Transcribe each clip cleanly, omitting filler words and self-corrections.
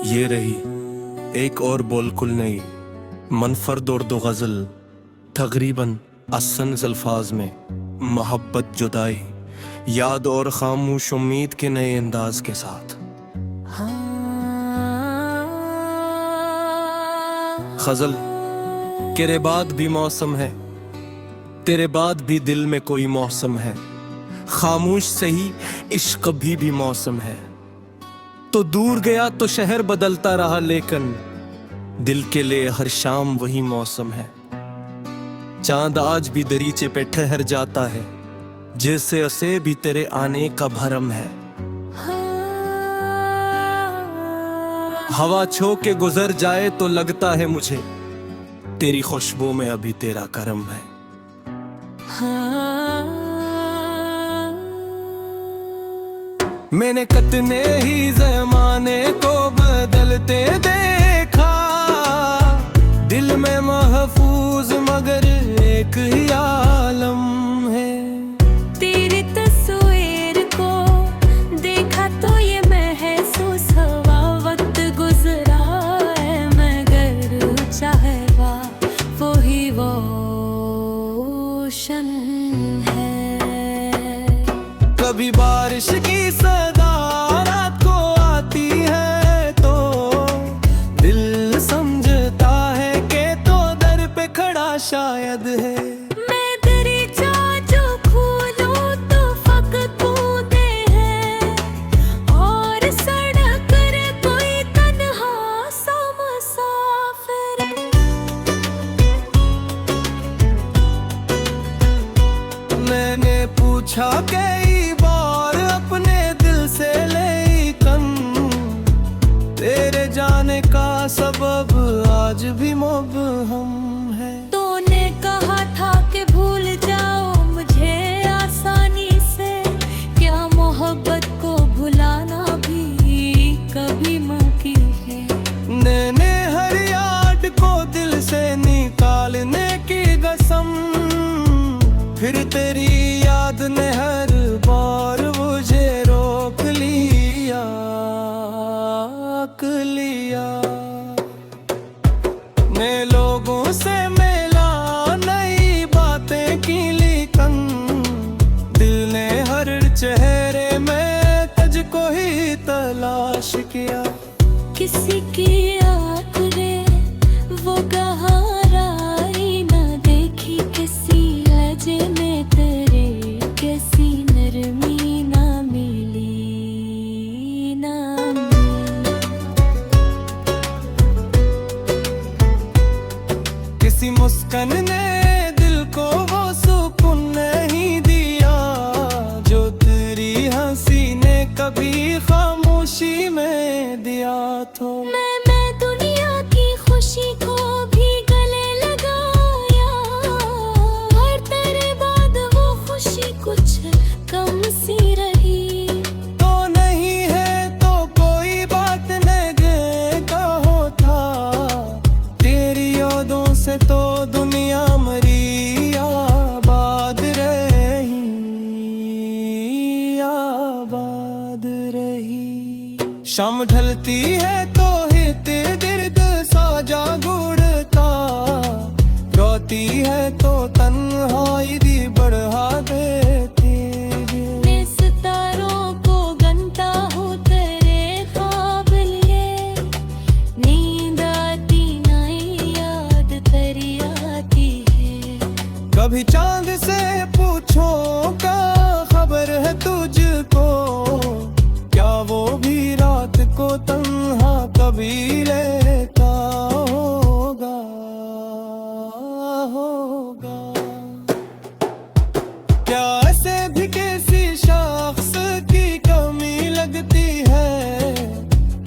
ये रही एक और बोलकुल नई मनफरद और दो गज़ल, तकरीबन असन अल्फाज में मोहब्बत जुदाई, याद और खामोश उम्मीद के नए अंदाज के साथ। गज़ल। तेरे बाद भी मौसम है, तेरे बाद भी दिल में कोई मौसम है, खामोश सही इश्क भी मौसम है। तो दूर गया तो शहर बदलता रहा, लेकिन दिल के लिए हर शाम वही मौसम है। चांद आज भी दरीचे पे ठहर जाता है, जैसे उसे भी तेरे आने का भरम है। हवा छो के गुजर जाए तो लगता है मुझे तेरी खुशबू में अभी तेरा करम है। मैंने कितने ही ज़माने को बदलते देखा, दिल में महफूज मगर एक ही आलम है। तेरी तस्वीर को देखा तो ये महसूस हुआ, वक्त गुजरा है मगर चाहे वो ही वो शन है। कभी बारिश की सदा रात को आती है तो दिल समझता है कि तो दर पे खड़ा शायद है। मैं दरीचा जो खोलूं तो फकत बूंदे हैं, और सड़क पर कोई तन्हा सा मुसाफिर। मैंने पूछा कई बार अपने दिल से, लेकिन तेरे जाने का सबब आज भी मुबहम है। तूने कहा था कि भूल जाओ मुझे आसानी से, क्या मोहब्बत को भुलाना भी कभी मुमकिन है? मैंने हर याद को दिल से निकालने की कसम, फिर तेरी याद ने हर बार मुझे रोक लिया। मैं लोगों से मिला, नई बातें की, लेकिन दिल ने हर चेहरे में तुझको ही तलाश किया। किसी की आँखें वो गहराई न देखी, किसी लहजे में तेरे कैसी नरमी ना मिली ना मिली। किसी मुस्कान ने दिल को वो सुकून नहीं दिया, जो तेरी हंसी ने कभी खामोशी में दिया था। मैं दुनिया की खुशी को भी गले लगाया, और तेरे बाद वो खुशी कुछ कम सी रही। तो नहीं है तो कोई बात नहीं होता, तेरी यादों से तो दुनिया मरी आबाद रही, आबाद रही। शाम ढलती है तो हित दर्द साजा गुड़ता, रोती है तो तन्हाई दी बढ़ा देती है। मैं सितारों को गनता हूँ तेरे ख्वाब लिए, नींद आती नहीं याद तेरी आती है। कभी चांद से पूछो क्या खबर है तुझको, क्या वो भी रात को तन्हा कभी लेता होगा, होगा। क्या ऐसे भी किसी शख्स की कमी लगती है,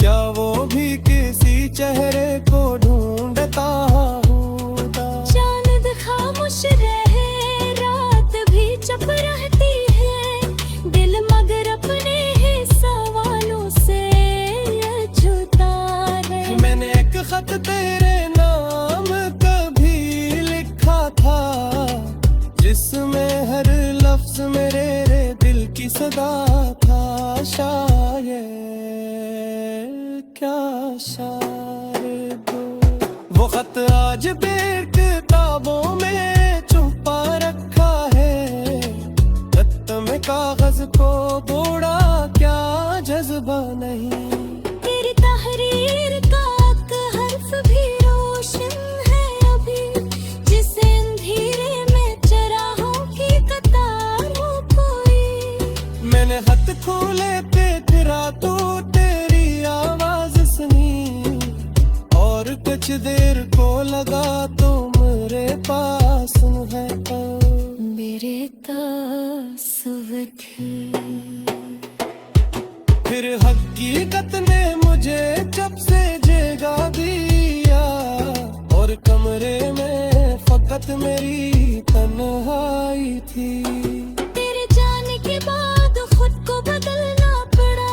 क्या वो भी किसी चेहरे को ढूंढता होगा। चांद खामोश रहे, रात भी चुप रहती है, दिल मगर अपने ही सवालों से अछूता है। मैंने एक खत तेरे नाम कभी लिखा था, जिसमें हर लफ्ज मेरे दिल की सदा था। शायद क्या इशारे दो। वो खत आज भी किताबों में छुपा रखा है, खत में कागज को बोड़ा क्या जज्बा नहीं। तेरी तहरीर का एक हर्फ भी रोशन है अभी, जिसे अंधेरे में चराहों की कतार हो कोई। मैंने खत खोले थे फिरा तो तेरी आवाज सुनी, और कुछ देर को लगा तो मेरे पास है तो मेरे तस्वीर थी। फिर हकीकत ने मुझे जब से जगा दिया, और कमरे में फकत मेरी तन्हाई थी। तेरे जाने के बाद खुद को बदलना पड़ा,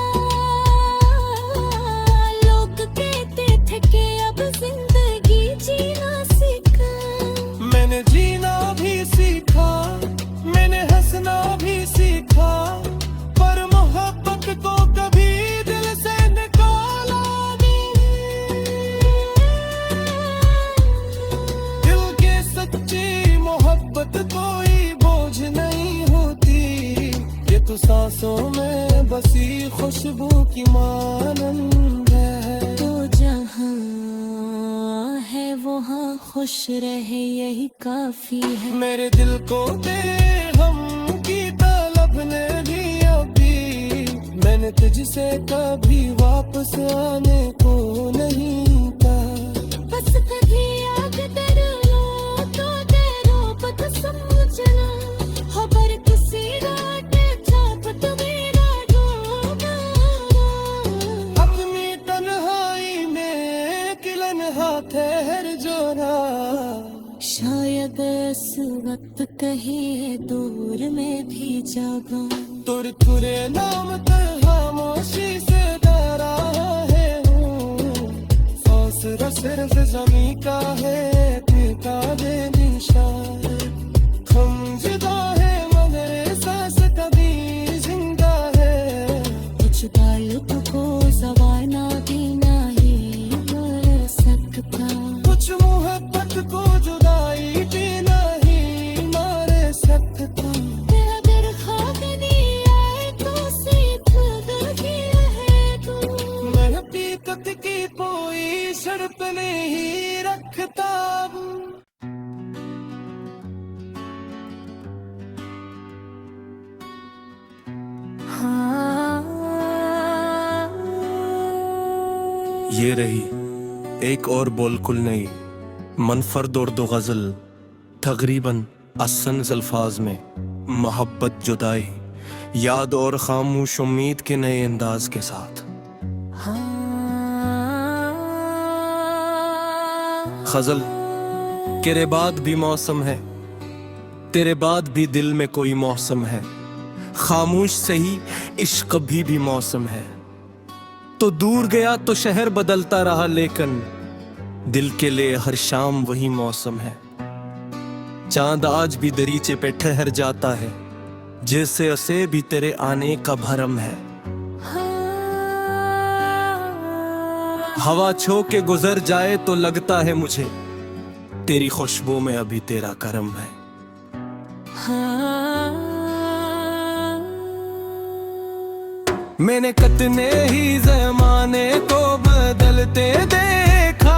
लोग कहते थे कि अब जिंदगी जीना सीखा। मैंने जीना भी सीखा, मैंने हंसना भी सीखा, पर मोहब्बत को कभी दिल से निकाला नहीं। दिल के सच्ची मोहब्बत कोई बोझ नहीं होती, ये तो सांसों में बसी खुशबू की मानंद है। तो जहाँ है वहाँ खुश रहे यही काफी है। मेरे दिल को दे हम की तलब ने भी अभी, मैंने तुझसे कभी वापस आने को नहीं कहा। बस कभी याद कर लो तो तेरो पता समझना, खबर किसी राटे छाप तो मेरा डूबना। अपनी तन्हाई में किलन हाथ ठहर जो ना, शायद इस वक्त कहीं दूर में भी जागा। तुरे नाम तर खामोशी से डरा है हूँ, फासला सिर्फ जमी का है टिका दे निशान। हम जुदा है मगर सांस कभी जिंदा है, कुछ ताल्लुक को ज़माना भी नहीं कर सकता। कुछ मोहब्बत को जुदाई भी नहीं मार सकता। तेरा दिल खाक नहीं आए तो सीख गई है तू। मैं हकीकत की कोई शर्त नहीं रखता। ये रही एक और बोलकुल नई मनफरद उर्दू गजल, तकरीबन असन्स अल्फाज में मोहब्बत जुदाई याद और खामोश उम्मीद के नए अंदाज के साथ। गजल तेरे बाद भी मौसम है, तेरे बाद भी दिल में कोई मौसम है, खामोश सही इश्क भी मौसम है। तो दूर गया तो शहर बदलता रहा, लेकिन दिल के लिए हर शाम वही मौसम है। चांद आज भी दरीचे पे ठहर जाता है, जैसे उसे भी तेरे आने का भरम है। हवा छो के गुजर जाए तो लगता है मुझे, तेरी खुशबू में अभी तेरा करम है। मैंने कितने ही ज़माने को बदलते देखा,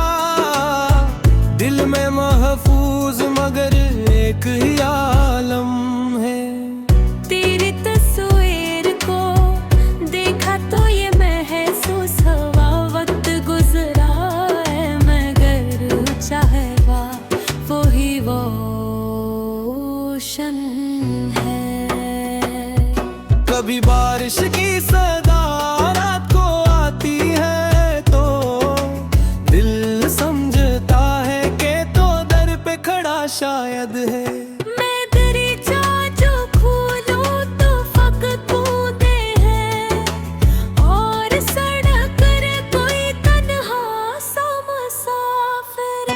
दिल में महफूज मगर एक ही आलम है। तेरी तस्वीर को देखा तो ये महसूस हुआ, वक्त गुजरा है मगर चाहेगा वो ही वो शन है। कभी बारिश की सदा रात को आती है तो दिल समझता है कि तो दर पे खड़ा शायद है। मैं दरीचा जो खोलूं तो फकत बूंदे हैं, और सड़क पर कोई तन्हा सा मुसाफिर।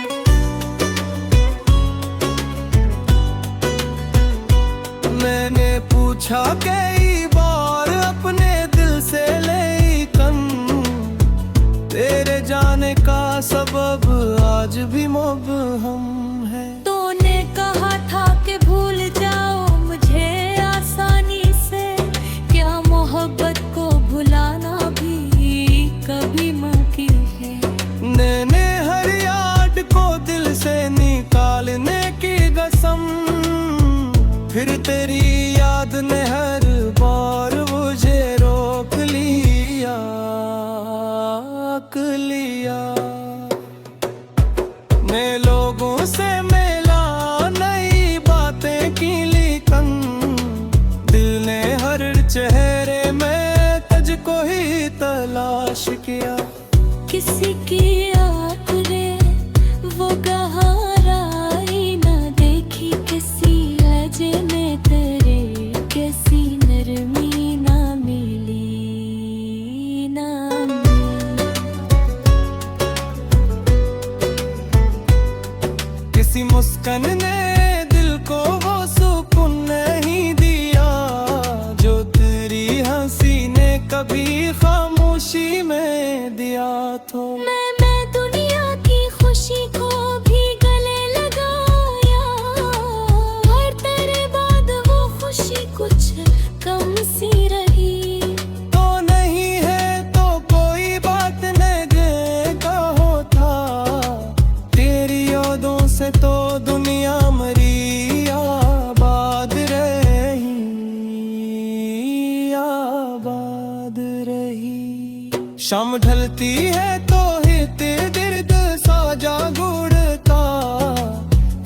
मैंने पूछा कई बार अपने दिल से, लेकिन तेरे जान निकालने की कसम, फिर तेरी याद ने हर बार मुझे रोक लिया मैं लोगों से मिला, नई बातें की, लेकिन दिल ने हर चेहरे में तुझको ही तलाश किया। किसी की आखिरे वो गहराई न देखी, किसी लहजे में तेरे कैसी नरमी ना मिली ना मिली। किसी मुस्कान ने दिल को वो सुकून नहीं दिया, जो तेरी हंसी ने कभी खामोशी में दिया तो। मैं दुनिया की खुशी को भी गले लगाया, और तेरे बाद वो खुशी कुछ कम सी रही। तो नहीं है तो कोई बात नहीं होता, तेरी यादों से तो दुनिया मरी आबाद रही, आबाद रही। शाम ढलती है तो हित दर्द साजा गुड़ता,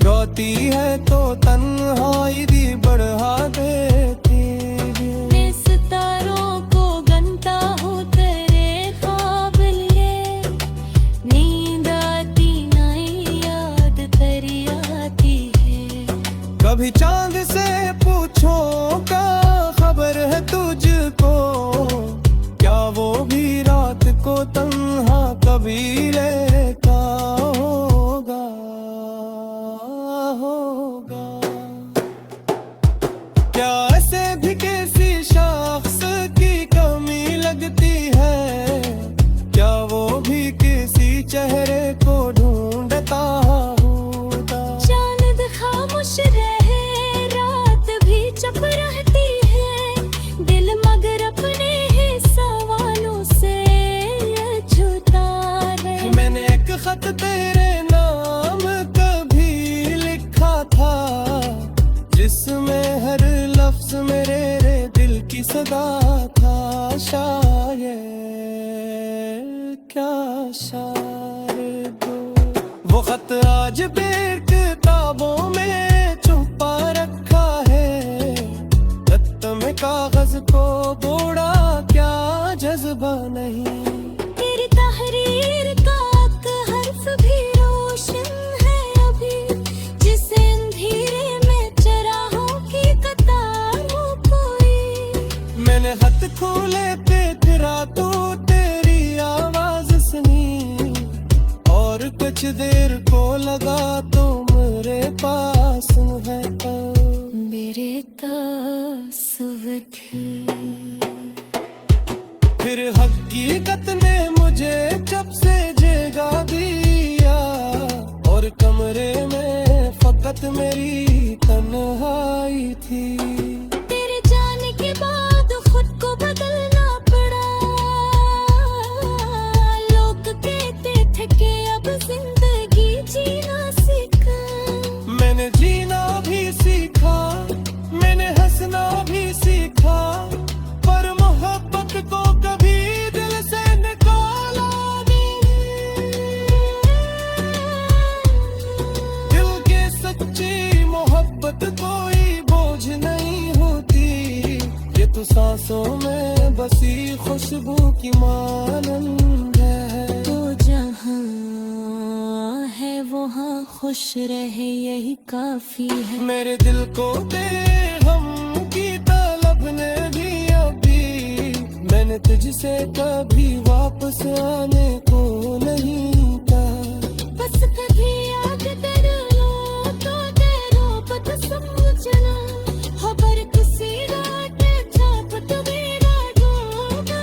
रोती है तो तन्हाई दी बढ़ा देती है। मैं सितारों को गनता हूँ तेरे ख्वाब लिए, नींद आती नहीं याद तेरी आती है। कभी चांद से पूछो क्या खबर है तुझको, क्या वो भी रात को तन्हा कभी रहता होगा, होगा। क्या ऐसे भी किसी शख्स की कमी लगती है, क्या वो भी किसी चेहरे को ढूंढता होगा। चांद खामोश रहे, रात भी चुप रहती है, दिल मगर अपने ही सवालों से छूता है। मैंने एक खत तेरे नाम कभी लिखा था, जिसमें हर लफ्ज मेरे दिल की सदा था। शायद क्या शायद वो खत आज भी किताबों में छुपा रखा है, रत्त में कागज को बोड़ा क्या जज्बा नहीं। तेरी तहरीर का एक हर्फ भी रोशन है अभी, जिसे अंधेरे में चराहों की कतार हो कोई। मैंने हाथ खोले पे फिरा तो तेरी आवाज सुनी, और कुछ देर को लगा तो मेरे पास है तो। मेरे तस्वीर थी, फिर हकीकत ने मुझे जब से जगा दिया, और कमरे में फकत मेरी तन्हाई थी। तेरे जाने के बाद खुद को बदलना पड़ा, लोग कहते थे कि अब जिंदगी जीना सीखा। मैंने जीना भी सीखा, मैंने हंसना भी सीखा, पर मोहब्बत को कभी दिल से निकाला नहीं। दिल के सच्ची मोहब्बत कोई बोझ नहीं होती, ये तो सांसों में बसी खुशबू की मानंद है। तो जहाँ है वहाँ खुश रहे यही काफी है। मेरे दिल को दे हम की तलब ने भी अभी, मैंने तुझसे कभी वापस आने को नहीं कहा। बस कभी याद कर लो तो तेरो पता समझना, खबर किसी रात छाप मेरा ढूंढना।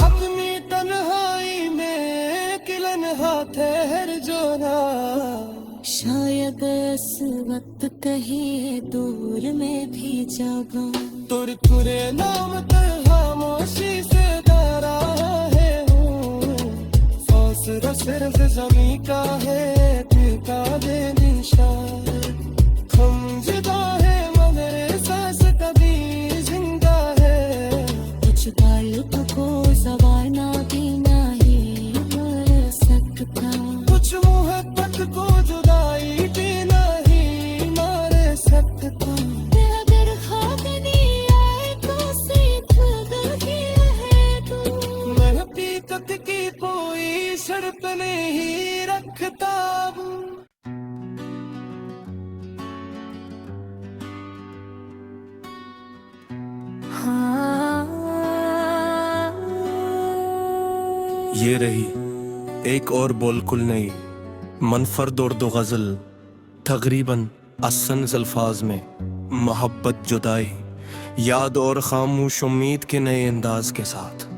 अपनी तन्हाई में किलन हाथ ठहर जो ना, शायद इस वक्त कहीं दूर में भी जागा। तुरे नाम तर खामोशी से डरा है हूँ, 100 आसरा सिर्फ जमी का है, टिका दे निशान। हम जुदा है मगर एहसास कभी जिंदा है। कुछ ताल्लुक को ज़माना भी नहीं मर सकता, कुछ मोहब्बत को जुदाई भी नहीं मार सकता। अगर ख्वाब नहीं आए तो सीख गई है तू। मैं हकीकत की कोई शर्त नहीं रखता हूँ। ये रही एक और बोलकुल नई मनफरद और दो गजल, तकरीबन असंस अल्फाज में मोहब्बत, जुदाई, याद और खामोश उम्मीद के नए अंदाज के साथ।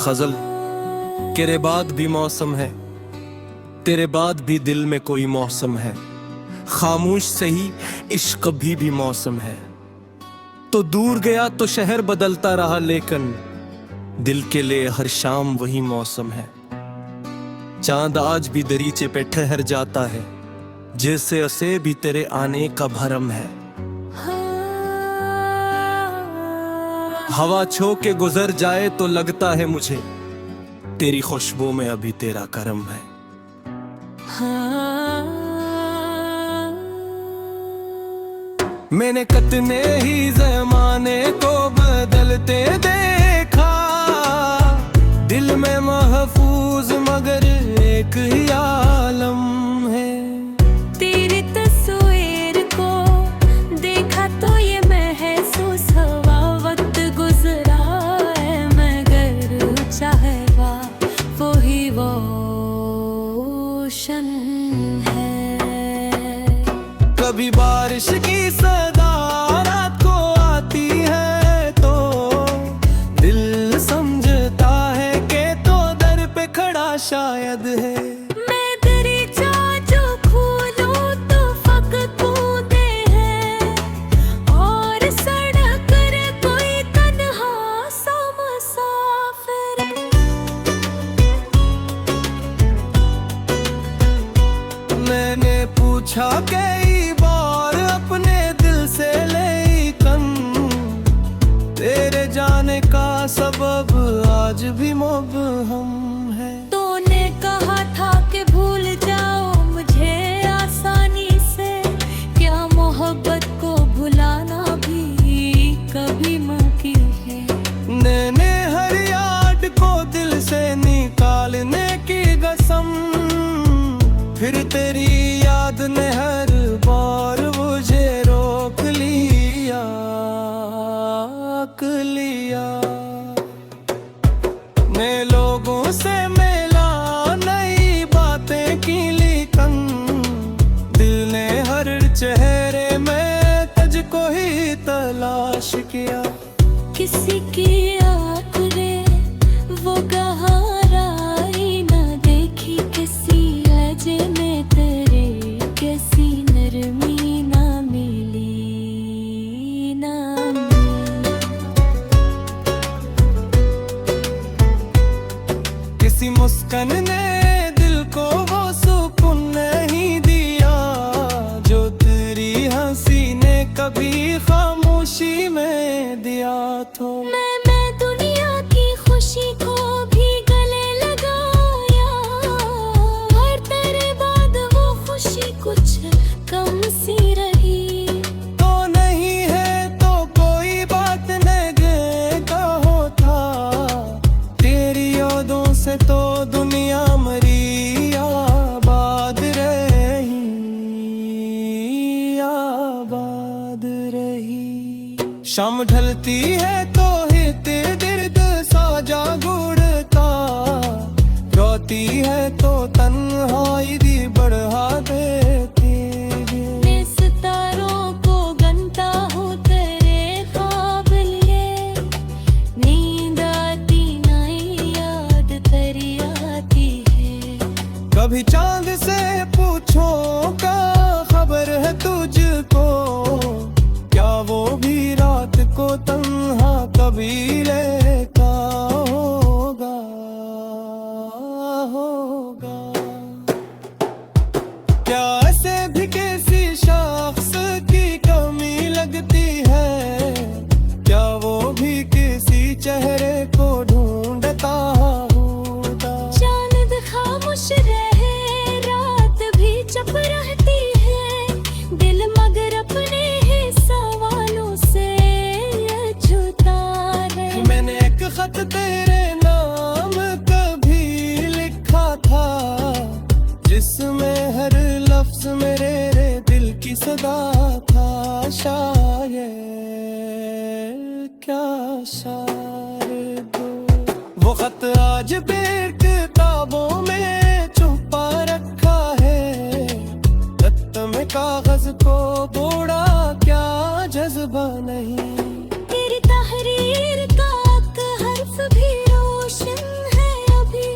गजल। तेरे बाद भी मौसम है, तेरे बाद भी दिल में कोई मौसम है। खामोश सही इश्क भी मौसम है। तो दूर गया तो शहर बदलता रहा, लेकिन दिल के लिए हर शाम वही मौसम है। चांद आज भी दरीचे पे ठहर जाता है, जैसे उसे भी तेरे आने का भरम है। हवा छो के गुजर जाए तो लगता है मुझे, तेरी खुशबू में अभी तेरा करम है। मैंने कितने ही ज़माने को बदलते देखा, दिल में महफूज मगर एक ही आलम है। तेरी तस्वीर को देखा तो ये महसूस हुआ, वक्त गुजरा है मगर चाहे वो ही वो शन है। कभी बारिश की सदा रात को आती है तो दिल समझता है कि तो दर पे खड़ा शायद है। मैं दरीचा जो खोलूं तो फकत बूंदे हैं, और सड़क पर कोई तन्हा सा मुसाफिर। मैंने पूछा कई बार अपने दिल से, लेकिन तेरे जाने का सबब आज भी मुबहम है। तूने कहा था कि भूल जाओ मुझे आसानी से, क्या मोहब्बत को भुलाना भी कभी मुमकिन है? मैंने हर याद को दिल से निकालने की कसम, फिर तेरी याद ने हर बार मुझे रोक लिया। मैं लोगों से मिला, नई बातें की, लेकिन दिल ने हर चेहरे में तुझको ही तलाश किया। किसी की आँखें वो गहराई न देखी, किसी लहजे में तेरे कैसी नरमी ना मिली ना मिली। किसी मुस्कान ने दिल को वो सुकून नहीं दिया, जो तेरी हंसी ने कभी खामोशी में दिया तो। मैं दुनिया की खुशी को भी गले लगाया, और तेरे बाद वो खुशी कुछ कम सी रही। तो नहीं है तो कोई बात नहीं होता, तेरी यादों से तो दुनिया मरी आबाद रही, आबाद रही। शाम ढलती है तो हित दर्द साजा गुड़ता, रोती है तो तन्हाई भी बढ़ा देती है। मैं सितारों को गनता हूँ तेरे ख्वाब लिए, नींद आती नहीं याद तेरी आती है। कभी चांद से पूछो क्या खबर है तुझको, क्या वो भी रात को तन्हा कभी लेता इसमें हर लफ्ज मेरे रे दिल की सदा था शायर क्या शायर दो वो खत आज भी किताबों में छुपा रखा है रत्त में कागज को बोड़ा क्या जज्बा नहीं तेरी तहरीर का एक हर्फ भी रोशन है अभी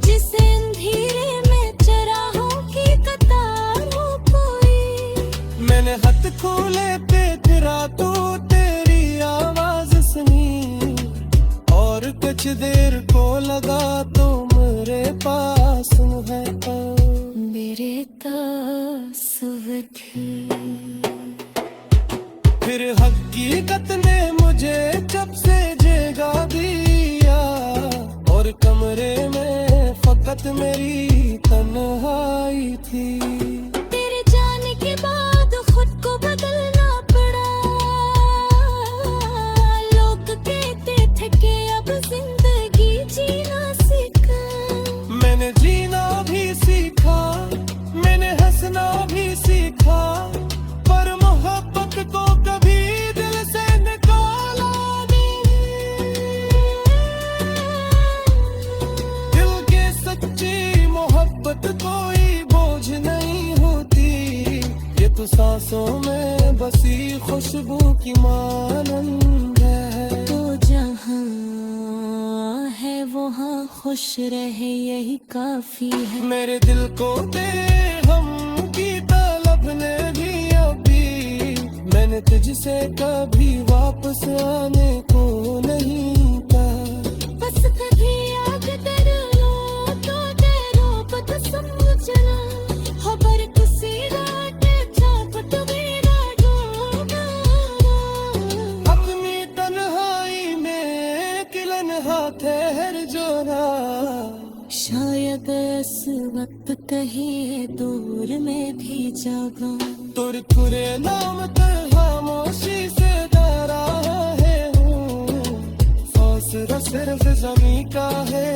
जिसे अंधेरे में चराहों की कतार हो कोई मैंने खत खोले पे फिरा तो तेरी आवाज सुनी और कुछ देर को लगा तो मेरे पास है मेरे तस्वीर थी फिर हकीकत ने मुझे जब से जगा दिया और कमरे में फकत मेरी तन्हाई थी तेरे जाने के बाद खुद को बदलना पड़ा लोग कहते थे कि अब जिंदगी जीना सीखा मैंने जीना भी सीखा मैंने हंसना भी सीखा पर मोहब्बत को कभी दिल से निकाला नहीं दिल के सच्ची मोहब्बत कोई बोझ नहीं होती ये तो सांसों में बसी खुशबू की मानंद है तो जहाँ है वहाँ खुश रहे यही काफी है मेरे दिल को दे हम की तलब ने भी अभी मैंने तुझसे कभी वापस आने को नहीं कहा बस कभी याद कर लो तो तेरो पता समझना खबर किसी राटे छाप तो मेरा डूबा अपनी तन्हाई में किलन हाथ ठहर जो ना शायद इस वक्त कहीं दूर में भी जागा तुर तुरे नाम तर खामोशी से डरा है हूँ फासला सिर्फ जमी का है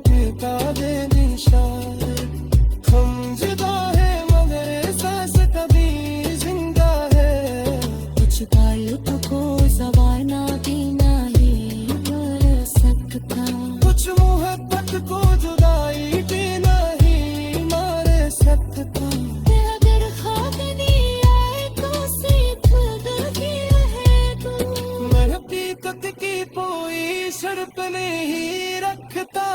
टिका दे निशान हम जुदा है मगर सांस कभी जिंदा है कुछ ताल्लुक को ज़माना भी नहीं कर सकता कुछ मोहब्बत को जुदाई भी नहीं मार सकता अगर ख्वाब नहीं आए तो सिर्फ दिल रहे तू मैं हकीकत की कोई शर्त नहीं रखता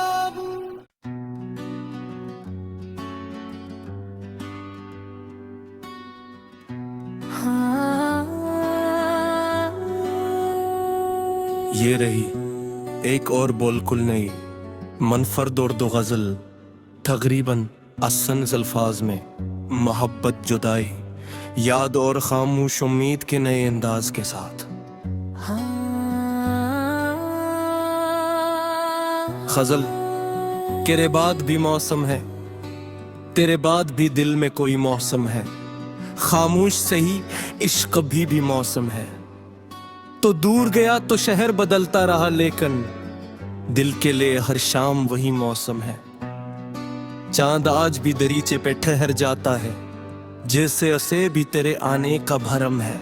ये रही एक और बोलकुल नई मनफरद और दो गजल तकरीबन असन्स अल्फाज में मोहब्बत जुदाई याद और खामोश उम्मीद के नए अंदाज के साथ गजल तेरे बाद भी मौसम है तेरे बाद भी दिल में कोई मौसम है खामोश सही इश्क भी मौसम है तो दूर गया तो शहर बदलता रहा लेकिन दिल के लिए हर शाम वही मौसम है चांद आज भी दरीचे पे ठहर जाता है जैसे उसे भी तेरे आने का भरम है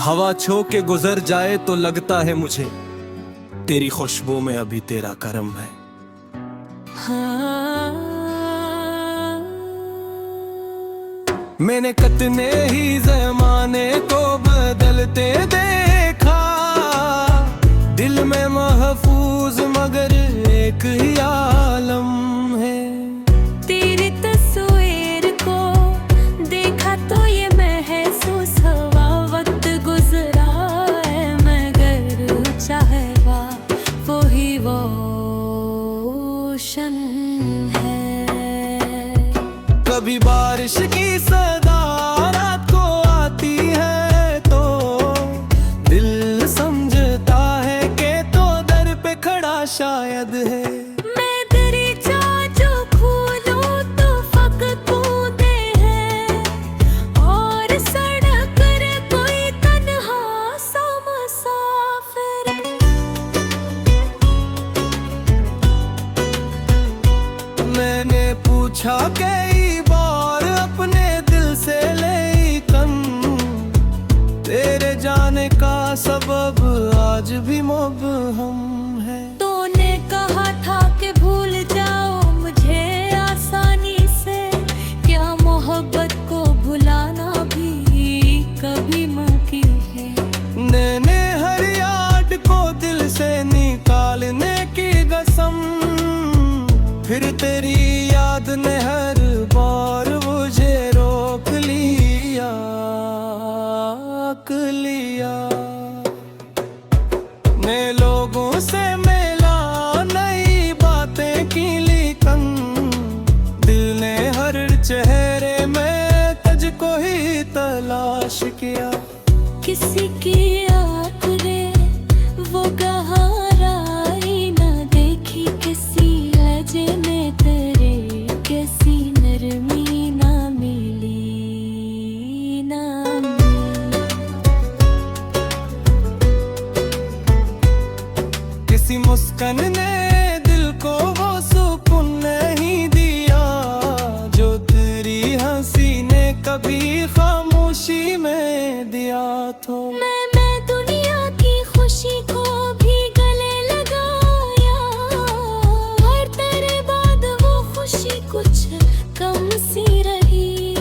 हवा छो के गुजर जाए तो लगता है मुझे तेरी खुशबू में अभी तेरा करम है मैंने कितने ही ज़माने को बदलते देखा दिल में महफूज मगर एक ही आलम है तेरी तस्वीर को देखा तो ये महसूस हुआ वक्त गुजरा है मगर चाहे वो ही वो रोशन है कभी बारिश की सदा रात को आती है तो दिल समझता है कि तो दर पे खड़ा शायद है मैं दरीचा जो खोलूं तो फकत बूंदे हैं और सड़क रे कोई तन्हा सा मुसाफिर पूछा कई बार अपने दिल से लेकिन तेरे जाने का सबब आज भी मुबहम है। तूने कहा था कि भूल जाओ मुझे आसानी से, क्या मोहब्बत को भुलाना भी कभी मुमकिन है? मैंने हर याद को दिल से निकालने की कसम, फिर तेरी याद ने हर बार मुझे रोक लिया। मैं लोगों से मिला नई बातें की लेकिन दिल ने हर चेहरे में तुझको ही तलाश किया। किसी की आँखें वो गहराई न देखी, किसी लहजे में तेरे कैसी नरमी ना मिली ना मिली। किसी मुस्कान ने दिल को वो सुकून नहीं दिया जो तेरी हंसी ने कभी खामोशी में दिया। तो मैं दुनिया की खुशी को भी गले लगाया, और तेरे बाद वो खुशी कुछ कम सी रही।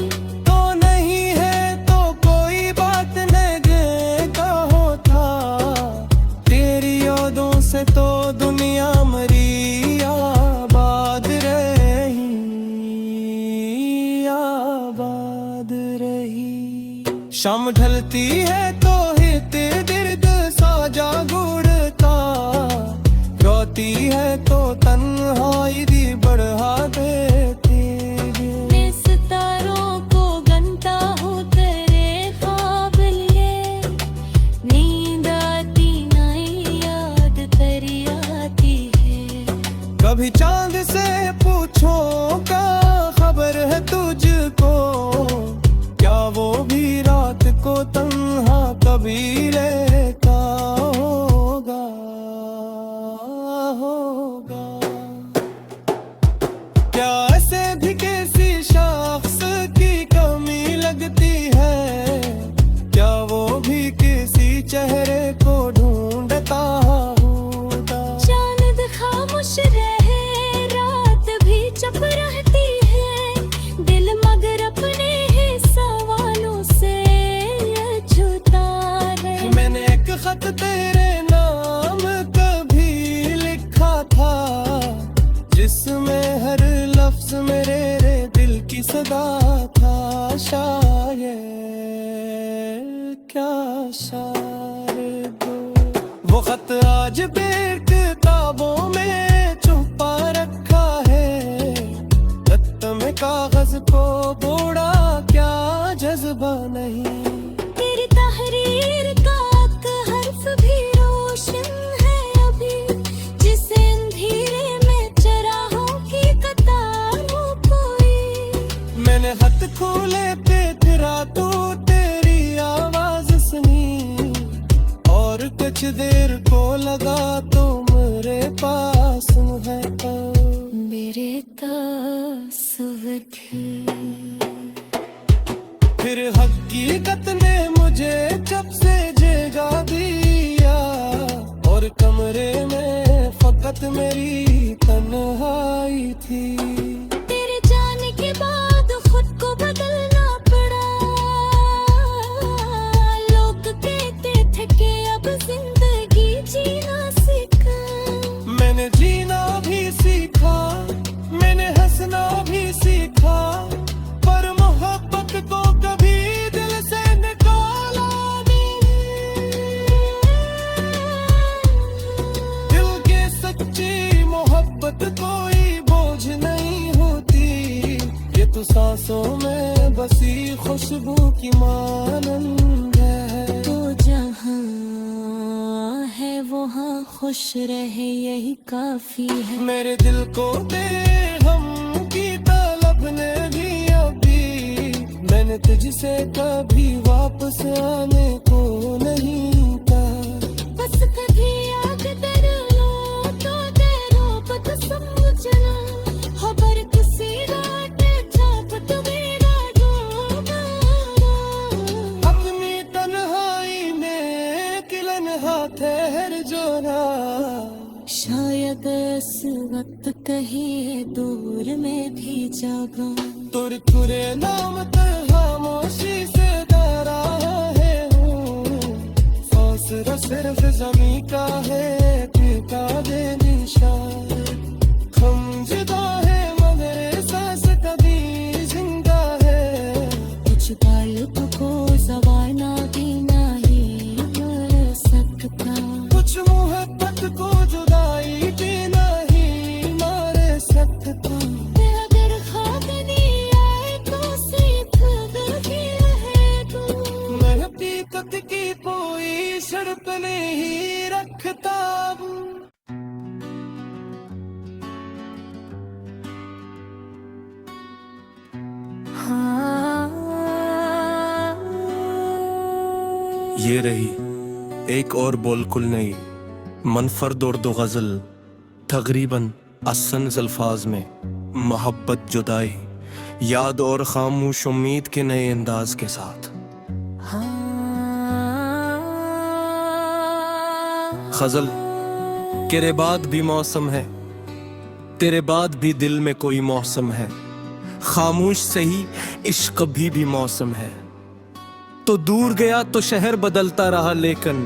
तो नहीं है तो कोई बात नहीं कहो था, तेरी यादों से तो दुनिया मरी आबाद रही, आबाद रही। शाम ढलती है तो हित दर्द साजा गुड़ता, रोती है तो तन्हाई दी बढ़ा देती है। मैं सितारों को गनता हूँ तेरे ख्वाब लिए, नींद आती नहीं याद तेरी आती है। कभी चांद से पूछो क्या खबर है तुझको, क्या वो भी रात को तन्हा कभी रहता होगा, होगा। क्या ऐसे भी किसी शख्स की कमी लगती है, क्या वो भी किसी चेहरे को ढूंढता होगा। चांद खामोश रहे रात भी चुप रहती है, दिल मगर अपने ही सवालों से छूता है। मैंने एक खत तेरे नाम कभी लिखा था, जिसमें हर लफ्ज मेरे दिल की सदा था। शायर क्या शायर दो, वो खत आज भी किताबों में छुपा रखा है। रत्त में कागज को बोड़ा क्या जज्बा नहीं। तेरी तहरीर का एक हर्फ भी रोशन है अभी, जिसे अंधेरे में चराहों की कतार हो कोई। मैंने खत खोले पे तेरा तो तेरी आवाज सुनी, और कुछ देर को लगा तो मेरे पास है तो मेरे तासुर थी। फिर हकीकत ने मुझे जब से जगा दिया, और कमरे में फकत मेरी तन्हाई थी। तेरे जाने के बाद खुद को बदलना पड़ा, लोग कहते थे कि अब जिंदगी जीना सीखा। मैंने जीना भी सीखा, मैंने हंसना भी सीखा, पर मोहब्बत को कभी दिल से निकाला नहीं। दिल के सच्ची मोहब्बत कोई बोझ नहीं होती, ये तो सांसों में बसी खुशबू की मानंद है। तो जहाँ है वहाँ खुश रहे यही काफी है। मेरे दिल को दे हम की तलब ने भी अभी, मैंने तुझसे कभी वापस आने को नहीं कहा। बस कभी याद कर लो तो तेरो पत समझना, खबर किसी रात इस वक्त कहीं दूर में भी जागा। तुर तुरे नाम तर खामोशी से गा रहा है हूँ, फासला सिर्फ जमी का है, टिका दे निशान। हम जुदा है मगर एहसास कभी जिंदा है, कुछ ताल्लुक को ज़माना भी नहीं मार सकता, कुछ मोहब्बत को जुदाई भी नहीं मार सकता। अगर खाक नहीं आए तो सीख गई है तू। मैं हकीकत की कोई शर्त नहीं रखता हूँ। ये रही एक और बोलकुल नई मनफरद उर्दू गजल, तकरीबन असन्स अल्फाज में मोहब्बत, जुदाई, याद और खामोश उम्मीद के नए अंदाज के साथ। गजल। तेरे बाद भी मौसम है, तेरे बाद भी दिल में कोई मौसम है, खामोश सही इश्क भी मौसम है। तो दूर गया तो शहर बदलता रहा, लेकिन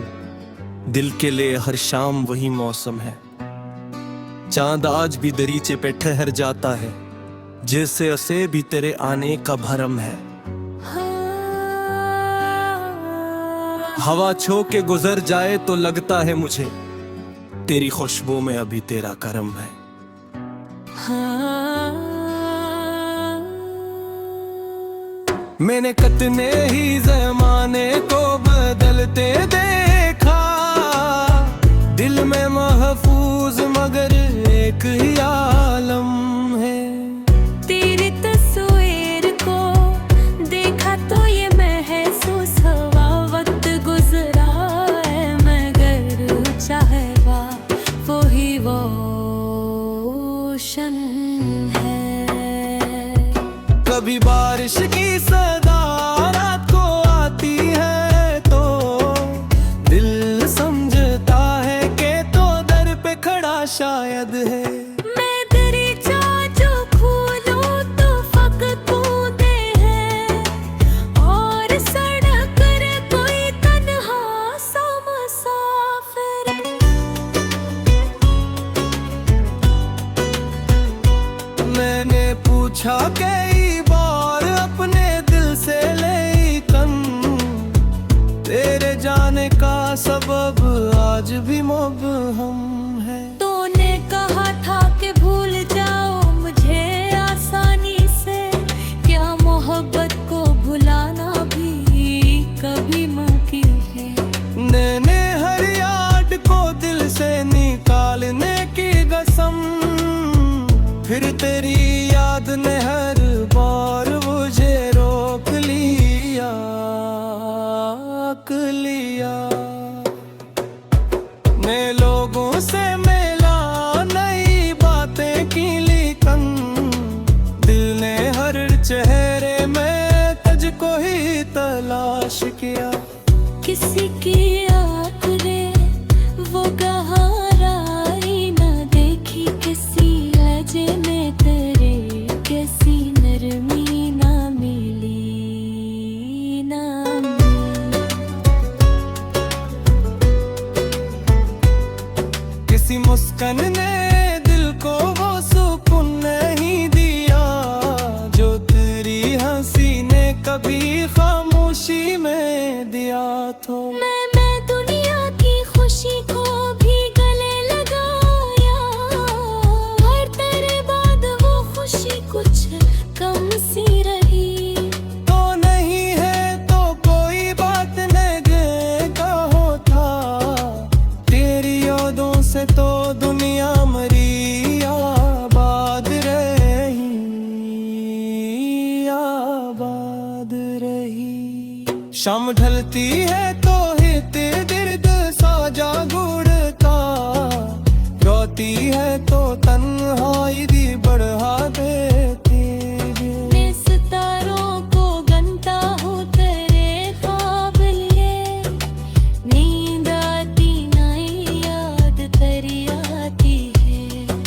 दिल के लिए हर शाम वही मौसम है। चांद आज भी दरीचे पे ठहर जाता है, जैसे उसे भी तेरे आने का भरम है। हवा छो के गुजर जाए तो लगता है मुझे, तेरी खुशबू में अभी तेरा करम है। मैंने कितने ही ज़माने को बदलते देखा, दिल में महफूज मगर एक ही आलम है। तेरी तस्वीर को देखा तो ये महसूस हुआ, वक्त गुजरा है मगर चाहवा वो ही वो शन है। कभी बारिश की सदा रात को आती है तो दिल समझता है कि तो दर पे खड़ा शायद है। मैं दरीचा जो खोलूं तो फकत बूंदे हैं, और सड़क पर कोई तन्हा सा मुसाफिर। मैंने पूछा कई बार अपने दिल से, लेकिन तेरे जाने का सबब आज भी मुबहम है। तूने कहा था कि भूल जाओ मुझे आसानी से, क्या मोहब्बत को भुलाना भी कभी मुमकिन है? मैंने हर याद को दिल से निकालने की कसम, फिर तेरी याद ने हर बार मुझे रोक लिया, मैं लोगों से मिला, नई बातें की, लेकिन दिल ने हर चेहरे में तुझको ही तलाश किया। किसी की आँखें वो गहराई न देखी, किसी लहजे में तेरे कैसी नरमी ना मिली ना मिली। किसी मुस्कान ने दिल को वो सुकून नहीं दिया, जो तेरी हंसी ने कभी खामोशी में दिया। तो मैं दुनिया की खुशी को भी गले लगाया, और तेरे बाद वो खुशी कुछ कम सी रही। तो नहीं है तो कोई बात नहीं होता, तेरी यादों से तो दुनिया मरी आबाद रही, आबाद रही। शाम ढलती है तो हित दर्द सा जागुड़ता, रोती है तो तन्हाई दी बढ़ा देती है। मैं सितारों को गनता हूँ तेरे ख्वाब लिए, नींद आती नहीं याद तेरी आती है।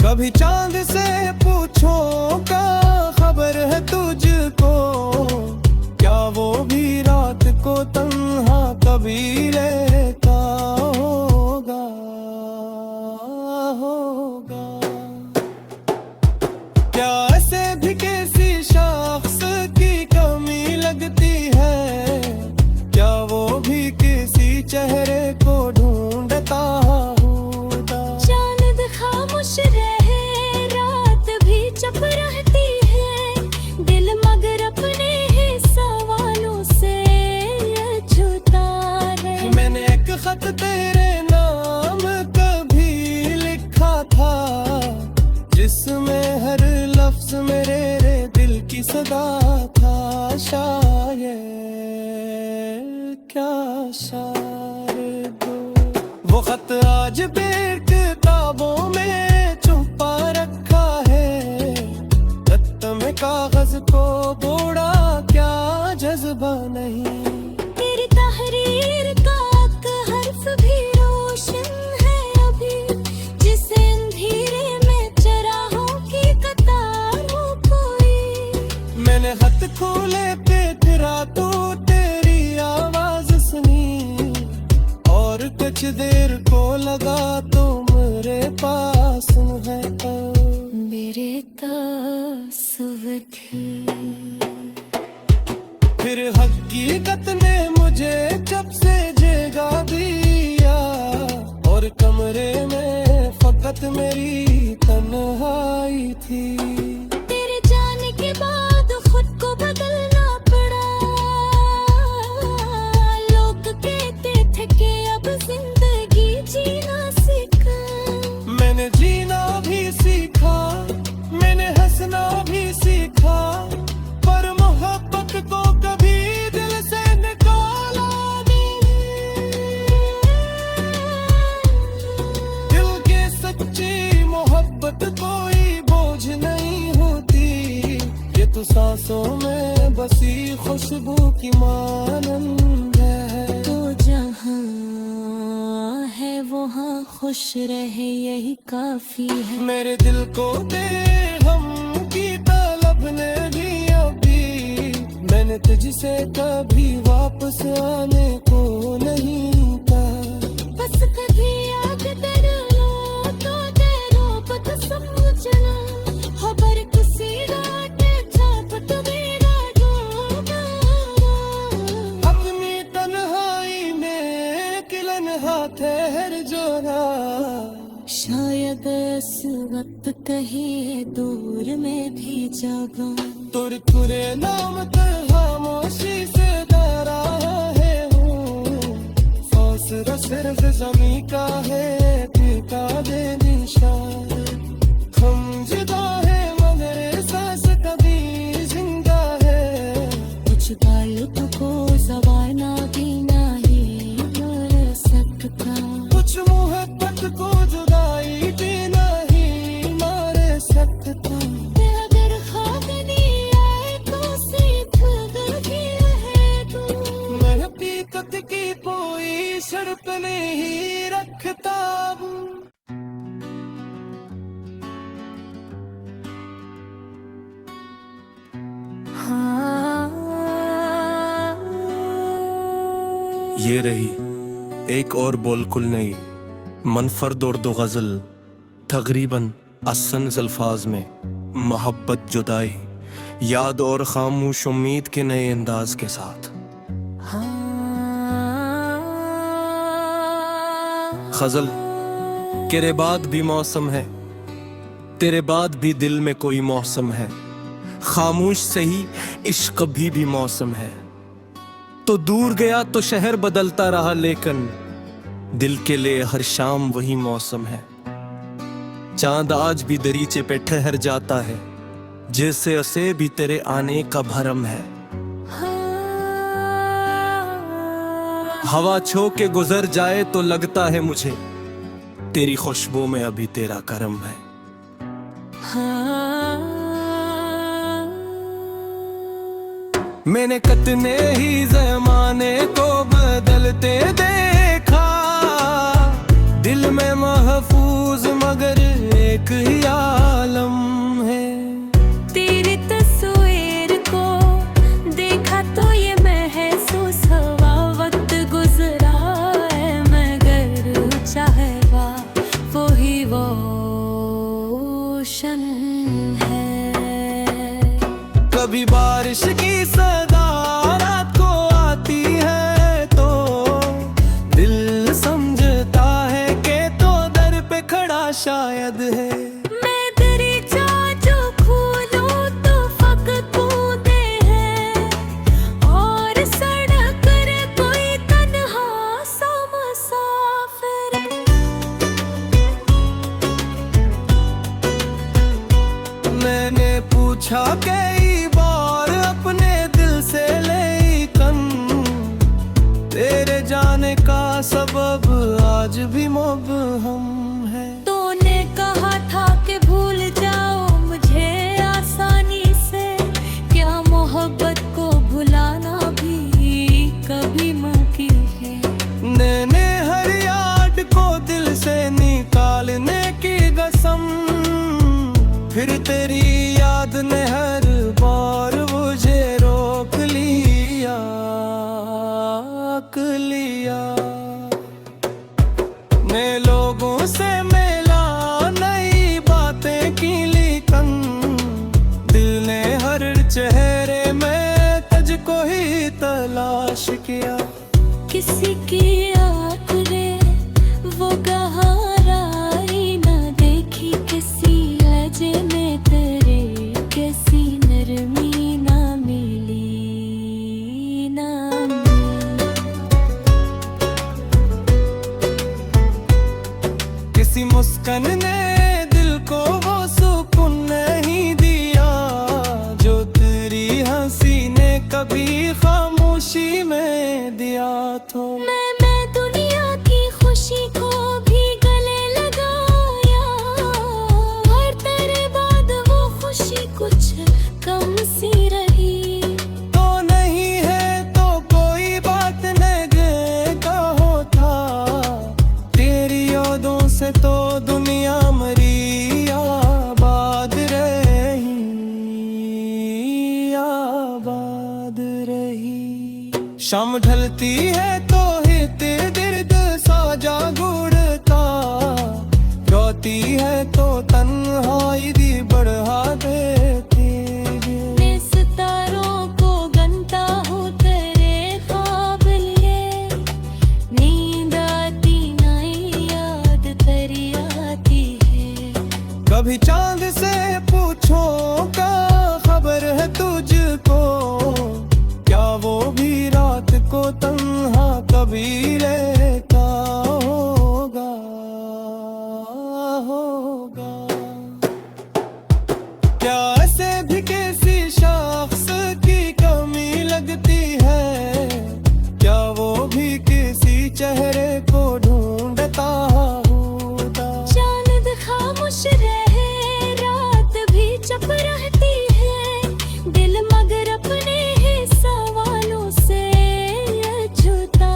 कभी चांद से पूछो क्या खबर है तुझको, क्या वो भी रात को तन्हा कभी रहता होगा होगा। क्या ऐसे भी किसी शख्स की कमी लगती है, क्या वो भी किसी चेहरे को ढूंढता होगा। चांद खामोश रहे रात भी चुप रहती है, दिल मगर अपने ही सवालों से अछूता है। मैंने एक खत तेरे नाम कभी लिखा था, जिसमें हर लफ्ज मेरे दिल की सदा था। शायद क्या शायद वो खत आज भी किताबों में छुपा रखा है, रत्त में कागज को बोड़ा क्या जज्बा नहीं। तेरी तहरीर का एक हर्फ भी रोशन है अभी, जिसे अंधेरे में चराहों की कतार हो कोई। मैंने खत खोले पे फिरा तो तेरी आवाज सुनी, और कुछ देर को लगा तो मेरे पास है तो मेरे तस्वीर थी। फिर हकीकत ने मुझे जब से जगा दिया, और कमरे में फकत मेरी तन्हाई थी। तेरे जाने के बाद खुद को बदलना पड़ा, लोग कहते थे कि अब जिंदगी जीना सीखा। मैंने जीना भी सीखा, मैंने हंसना भी सीखा, पर मोहब्बत को कभी दिल से निकाला नहीं। दिल के सच्ची मोहब्बत कोई बोझ नहीं होती, ये तो सांसों में बसी खुशबू की मानंद है। तो जहाँ है वहाँ खुश रहे यही काफी है। मेरे दिल को दे हम की तलब ने भी अभी, मैंने तुझसे कभी वापस आने को नहीं कहा। बस कभी याद कर लो तो तेरो पता समझना, खबर किसी राटे छापत मेरा डूबा। अपनी तन्हाई में किलन हाथ ठहर जो ना, शायद इस वक्त कहीं दूर में भी जागा। तुरकुरे नाम तर खामोशी से डरा है हूँ, फासला सिर्फ जमी का है टिका दे निशान। हम जुदा है मगर सांस कभी जिंदा है, कुछ ताल्लुक को ज़माना भी नहीं कर सकता, कुछ मोहब्बत को जुदाई भी नहीं मार सकता। अगर ख्वाब नहीं आए तो सीख कर भी रहे तू। मैं हकीकत की कोई शर्त नहीं रखता हूँ। ये रही एक और बोलकुल नई मनफरद और दो गजल, तकरीबन असन अल्फाज में मोहब्बत जुदाई याद और खामोश उम्मीद के नए अंदाज के साथ। गजल तेरे बाद भी मौसम है, तेरे बाद भी दिल में कोई मौसम है, खामोश सही इश्क भी मौसम है। तो दूर गया तो शहर बदलता रहा, लेकिन दिल के लिए हर शाम वही मौसम है। चांद आज भी दरीचे पे ठहर जाता है, जैसे उसे भी तेरे आने का भरम है। हवा छो के गुजर जाए तो लगता है मुझे तेरी खुशबू में अभी तेरा करम है। मैंने कितने ही ज़माने को बदलते देखा, दिल में महफूज मगर एक ही आलम है। तेरी तस्वीर को देखा तो ये महसूस हुआ, वक्त गुजरा है मगर चाहे वो ही वो शन है। कभी बारिश की सदा रात को आती है तो दिल समझता है कि तो दर पे खड़ा शायद है। मैं दरीचा जो खोलूं तो फकत बूंदे हैं, और सड़क पर कोई तन्हा सा मुसाफिर। मैंने पूछा कई बार अपने दिल से लेकिन तेरे जाने का सबब आज भी मुबहम है। तूने कहा था कि भूल जाओ मुझे आसानी से, क्या मोहब्बत को भुलाना भी कभी मुमकिन है? मैंने हर याद को दिल से निकालने की कसम, फिर तेरी याद ने हर बार मुझे रोक लिया मैं लोगों से मिला नई बातें की लेकिन दिल ने हर चेहरे में तुझको ही तलाश किया। किसी की आखिरें वो गहराई न देखी, किसी लहजे में तेरे कैसी नरमी ना मिली ना मिली। किसी मुस्कान ने दिल को वो सुकून नहीं दिया जो तेरी हंसी ने कभी खामोशी में दिया तो। मैं दुनिया की खुशी को भी गले लगाया, और तेरे बाद वो खुशी कुछ कम सी रही। तो नहीं है तो कोई बात नहीं होता, तेरी यादों से तो दुनिया मरी आबाद रही। शाम ढलती है तो हित दर्द साजा गुड़ता, रोती है तो तन्हाई भी बढ़ा देती है। मैं सितारों को गनता हूँ तेरे ख्वाब लिए, नींद आती नहीं याद तेरी आती है। कभी चांद से पूछो क्या खबर है तुझको, क्या वो भी रात को तन्हा कभी रहता होगा। क्या ऐसे भी किसी शख्स की कमी लगती है, क्या वो भी किसी चेहरे को ढूंढता होगा। चांद खामोश रहे रात भी चुप रहती है, दिल मगर अपने ही सवालों से अछूता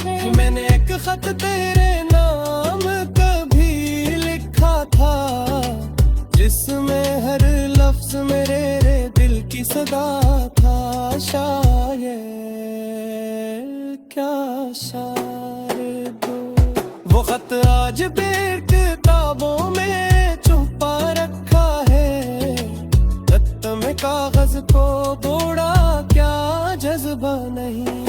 है। मैंने एक खत तेरे नाम कभी लिखा था, जिसमें हर लफ्ज मेरे दिल की सदा था। शायर क्या शायर दो, वो खत आज भी किताबों में छुपा रखा है। रत्त में कागज को तोड़ा क्या जज्बा नहीं।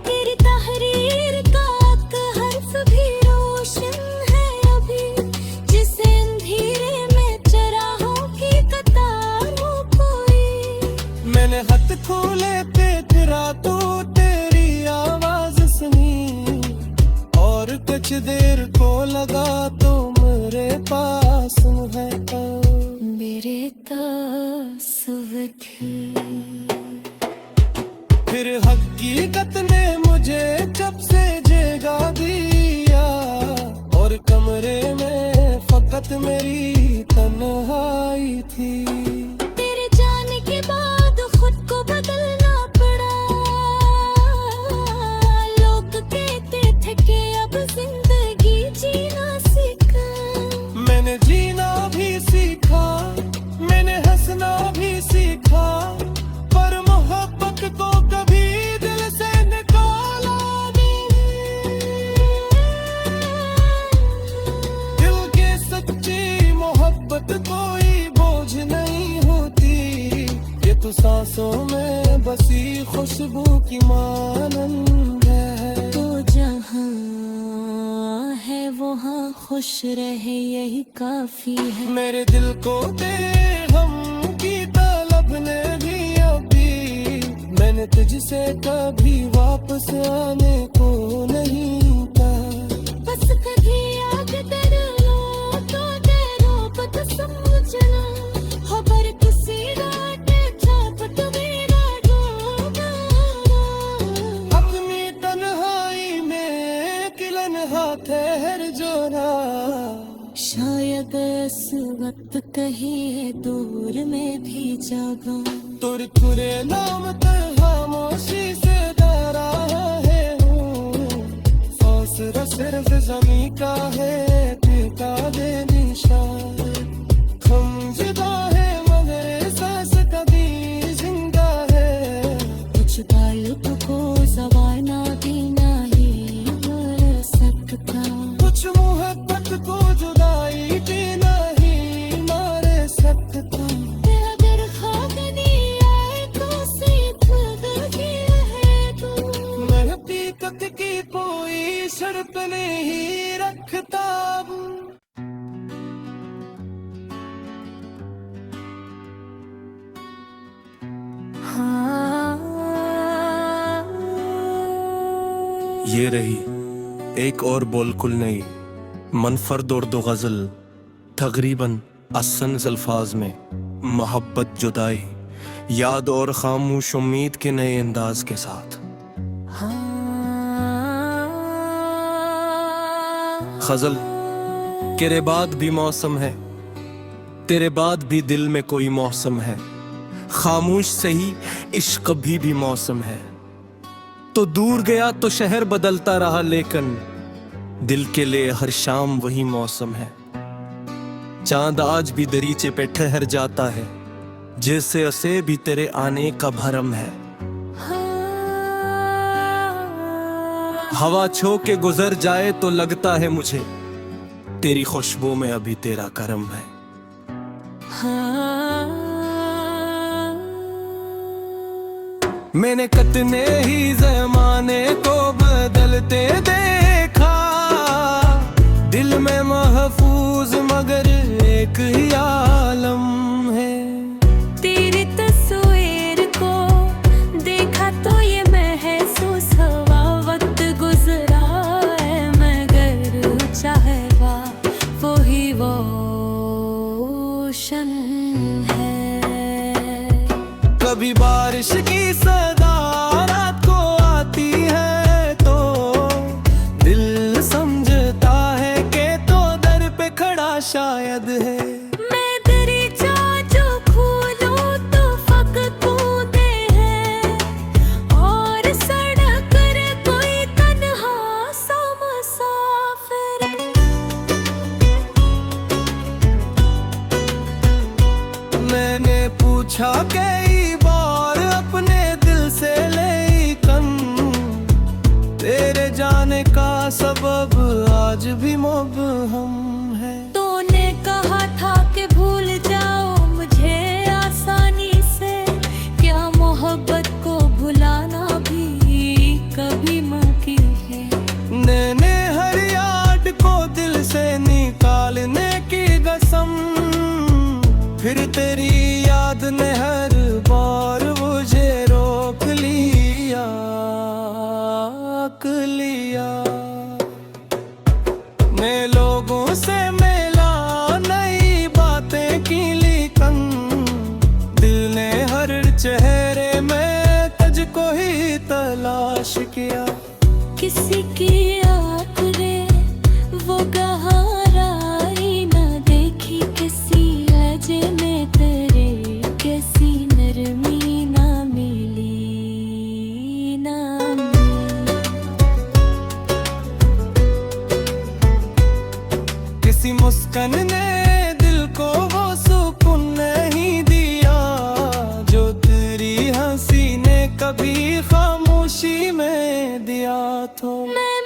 तेरी तहरीर का एक हर्फ भी रोशन है अभी, जिसे अंधेरे में चराहों की कतार हो कोई। मैंने खत खोले पे फिरा तो तेरी आवाज सुनी, और कुछ देर को लगा तो मेरे पास है मेरे तासुब थी। फिर हकीकत ने मुझे जब से जगा दिया, और कमरे में फकत मेरी तन्हाई थी। तेरे जाने के बाद खुद को बदलना पड़ा, लोग कहते थे कि अब जिंदगी जीना सीखा। मैंने जीना भी सांसों में बसी खुशबू की मानंद है। तो जहाँ है वहाँ खुश रहे यही काफी है। मेरे दिल को दे हम की तलब ने भी अभी, मैंने तुझसे कभी वापस आने को नहीं कहा। बस कभी याद कर लो तो तेरो पता समझना, खबर किसी राटे छाप मेरा डूबना। अपनी तन्हाई में किलन हाथ ठहर जो ना, शायद इस वक्त कहीं दूर में भी जागा। तुरकुरे नाम तर खामोशी से डरा है हूँ, फौसला सिर्फ जमी का है टिका दे निशान। हम जुदा है मगर सांस कभी जिंदा है, कुछ ताल्लुक को ज़वाल ना देना ही मर सकता। कुछ मोहब्बत को जुदाई भी नहीं मार सकता। अगर खाक नहीं आए तो सीख गई है तू। मैं हकीकत की कोई शर्त नहीं रखता। ये रही एक और बोलकुल नई मनफरद और दो गजल, तकरीबन असंस अल्फाज में मोहब्बत जुदाई याद और खामोश उम्मीद के नए अंदाज के साथ। गजल। तेरे बाद भी मौसम है, तेरे बाद भी दिल में कोई मौसम है, खामोश सही इश्क भी मौसम है। तो दूर गया तो शहर बदलता रहा, लेकिन दिल के लिए हर शाम वही मौसम है। चांद आज भी दरीचे पे ठहर जाता है, जैसे उसे भी तेरे आने का भरम है। हवा छो के गुजर जाए तो लगता है मुझे, तेरी खुशबू में अभी तेरा करम है। मैंने कितने ही ज़माने को बदलते देखा, दिल में महफूज मगर एक ही आलम है। तेरी तस्वीर को देखा तो ये महसूस हुआ, वक्त गुजरा है मगर चाहे वो ही वो शन है। कभी बारिश की सदा रात को आती है तो दिल समझता है कि तो दर पे खड़ा शायद है। मैं दरीचा जो खोलूं तो फकत बूंदे हैं, और सड़क पर कोई तन्हा सा मुसाफिर। मैंने पूछा कई बार अपने दिल से, लेकिन तेरे जाने का सबब आज भी मुबहम है। तूने कहा था कि भूल जाओ मुझे आसानी से, क्या मोहब्बत को भुलाना भी कभी मुमकिन है? मैंने हर याद को दिल से निकालने की कसम, फिर तेरी याद ने हर बार मुझे रोक लिया। मैं लोगों से मिला नई बातें की, लेकिन दिल ने हर चेहरे में तुझको ही तलाश किया। किसी की आँखें वो गहराई न देखी, किसी लहजे में तेरे कैसी नरमी ना मिली ना मिली। किसी मुस्कान ने दिल को वो सुकून नहीं दिया, जो तेरी हंसी ने कभी खामोशी में दिया। तो मैं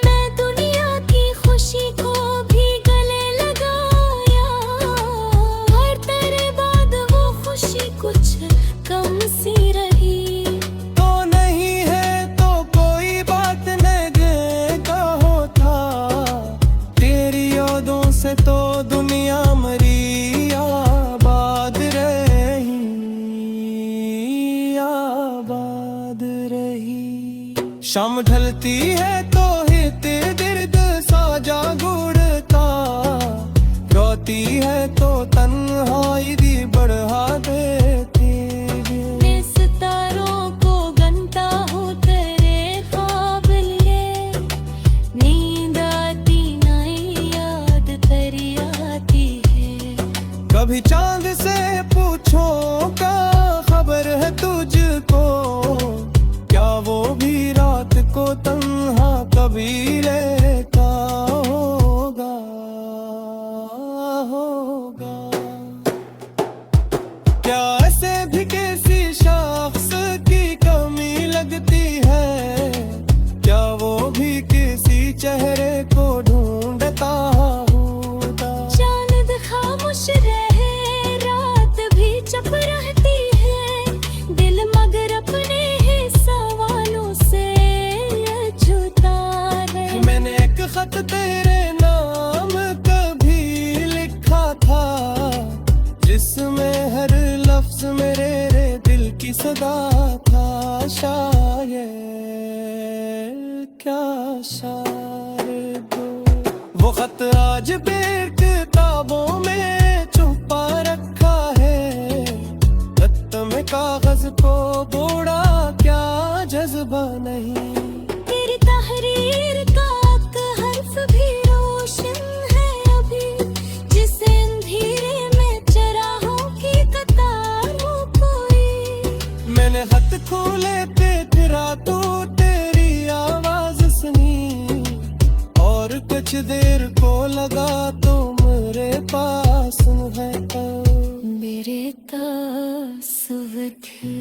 शाम ढलती है तो हिते दर्द साजा गुड़ता, रोती है तो तन्हाई भी बढ़ा देती है। मैं सितारों को गनता हूँ तेरे ख्वाब लिए, नींद आती नहीं याद तेरी आती है। कभी चांद से पूछो क्या खबर है तुझको, क्या वो भी रात को तन्हा कभी रहता होगा, होगा। क्या ऐसे भी किसी शख्स की कमी लगती है, क्या वो भी किसी चेहरे को ढूंढता होगा। चांद खामोश रहे रात भी चुप रहती है, दिल मगर अपने ही सवालों से अछूता है। मैंने एक खत तेरे नाम कभी लिखा था, जिसमें हर लफ्ज मेरे दिल की सदा था। शायद क्या शायद वो खत आज भी किताबों में छुपा रखा है, खत में कागज को बोड़ा क्या जज्बा नहीं। तेरी तहरीर का एक हर्फ भी रोशन है अभी, जिसे अंधेरे में चराहों की कतार हो कोई। मैंने खत खोले थे फिरा तो तेरी आवाज सुनी, और कुछ देर को लगा तो मेरे पास है मेरे तासुर थी।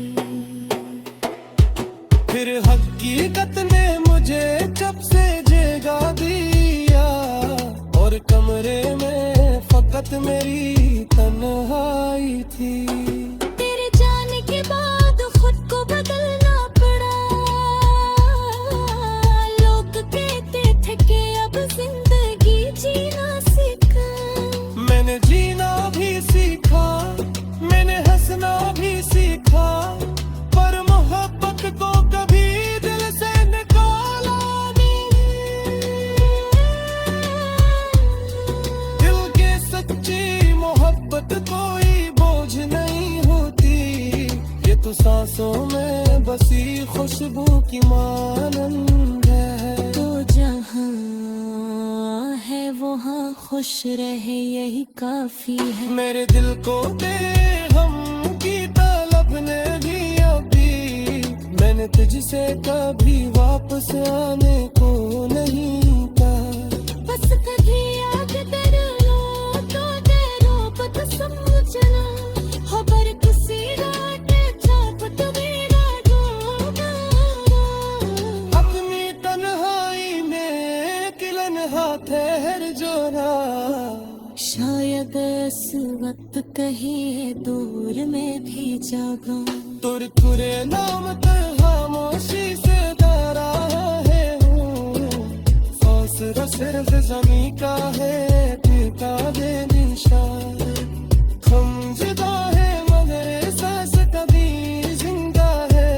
फिर हकीकत ने मुझे जब से जगा दिया, और कमरे में फकत मेरी तन्हाई थी। तेरे जाने के बाद खुद को बदलना पड़ा, लोग कहते थे कि अब जिंदगी जीना सीखा। मैंने जीना भी सीखा, मैंने हंसना भी सीखा, पर मोहब्बत को कभी दिल से निकाला नहीं। दिल के सच्ची मोहब्बत कोई बोझ नहीं होती, ये तो सांसों में बसी खुशबू की मानंद है। तो जहाँ है वहाँ खुश रहे यही काफी है। मेरे दिल को दे हम की तलब ने भी अभी, मैंने तुझसे कभी वापस आने को नहीं कहा। बस कभी याद कर लो तो तेरो पता समझना, खबर किसी रात छाप तो मेरा डूबा। अपनी तन्हाई में किलन हाथ ठहर जो ना, शायद इस वक्त कहीं दूर में भी जागा। तुर तुरे नाम तर खामोशी से गा रहा है हूँ, फासला सिर्फ जमी का है टिका दे निशान। हम जुदा है मगर एहसास कभी जिंदा है,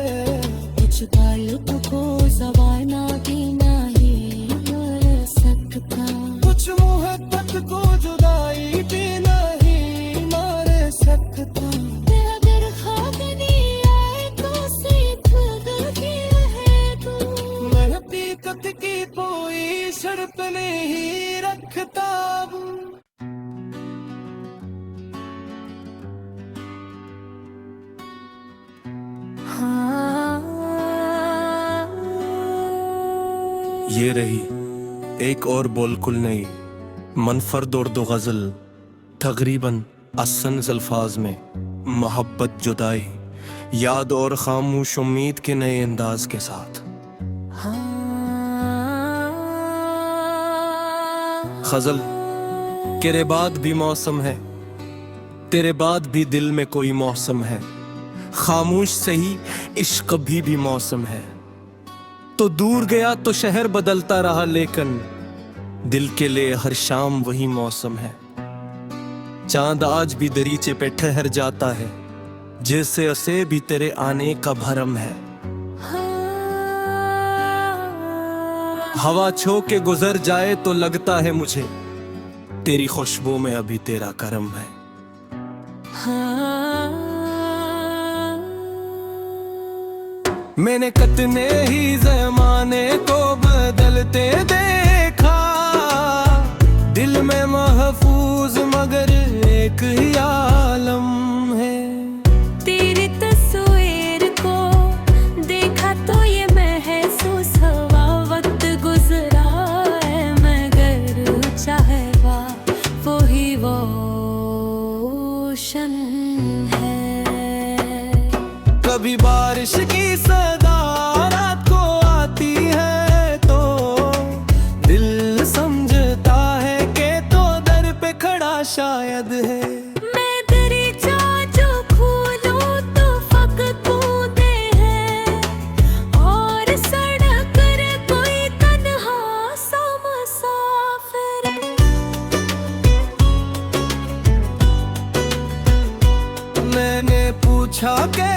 कुछ ताल्लुक को ज़बाना भी नहीं कर सकता, कुछ मोहब्बत को जुदाई भी नहीं मार सकता। अगर ख्वाब नहीं आए तो सिर्फ गलती है तू। मैं हकीकत की कोई शर्त नहीं रखता। ये रही एक और बोलकुल नई मनफरद और दो गजल, तकरीबन असंस अल्फाज में मोहब्बत जुदाई याद और खामोश उम्मीद के नए अंदाज के साथ। गजल तेरे बाद भी मौसम है, तेरे बाद भी दिल में कोई मौसम है, खामोश सही इश्क भी मौसम है। तो दूर गया तो शहर बदलता रहा, लेकिन दिल के लिए हर शाम वही मौसम है। चांद आज भी दरीचे पे ठहर जाता है, जैसे उसे भी तेरे आने का भरम है। हवा छो के गुजर जाए तो लगता है मुझे तेरी खुशबू में अभी तेरा करम है। मैंने कितने ही ज़माने को बदलते देखा, दिल में महफूज मगर एक ही आलम है। तेरी तस्वीर को देखा तो ये महसूस हुआ, वक्त गुजरा है मगर चाहे वो ही वो ओशन है। कभी बारिश की सदा रात को आती है तो दिल समझता है कि तो दर पे खड़ा शायद है। मैं दरीचा जो खोलूं तो फकत बूंदे हैं, और सड़क रे कोई तन्हा सा मुसाफिर। मैंने पूछा कि